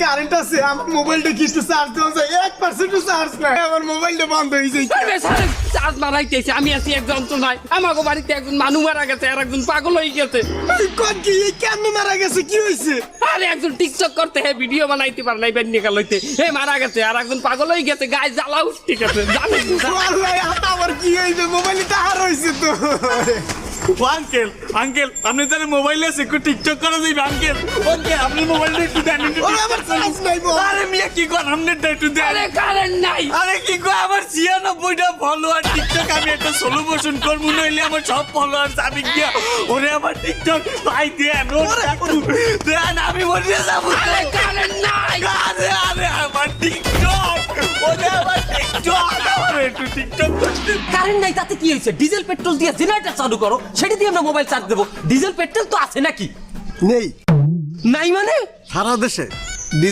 current আছে আমার মোবাইলটা কি একটু চার্জ দেওয়া যায় 1% চার্জ নাই আমার মোবাইলটা বন্ধ হয়ে যায় চার্জ মারাইতেছে আমি আছি এক যন্ত্রণায় আমাকে বাড়িতে একজন মানুষ মারা গেছে আর একজন পাগল হয়ে গেছে কোন কি কেন মারা গেছে কি হয়েছে আরে একজন টিকটক করতে হে ভিডিও বানাইতে পারে নাই বেন্নি কাল হইতে হে মারা গেছে আর একজন পাগল হয়ে গেছে গায়ে জ্বালা উঠতে গেছে জানেন আল্লাহ আমার কি হয়েছে মোবাইলটা হার হয়েছে তো আঙ্কেল আঙ্কেল আপনি তাহলে মোবাইলে আছে একটু টিকটক করা যাইবে আঙ্কেল ওকে আপনি মোবাইলটা একটু দেন ওরে আমার চার্জ নাই বল আরে মিয়া কি কর আপনিটা একটু দেন আরে কারেন্ট নাই আরে কি কয় আমার 96টা ফলোয়ার টিকটক আমি একটা সোলো মোশন করবো নইলে আমার সব ফলোয়ার যাবে গিয়া ওরে আমার টিকটক ভাই দেন দেন আমি মরে যাবো আরে কারেন্ট নাই আরে আরে আমার টিকটক ওরে আমার টিকটক আমার একটু টিকটক করতে কারেন্ট নাই তাতে কি হয়েছে ডিজেল পেট্রোল দিয়ে জেনারেটর চালু করো সেটা দিয়ে আমরা মোবাইল চার্জ দেবো ডিজেল পেট্রোল তো আছে নাকি নেই নাই মানে সারা দেশে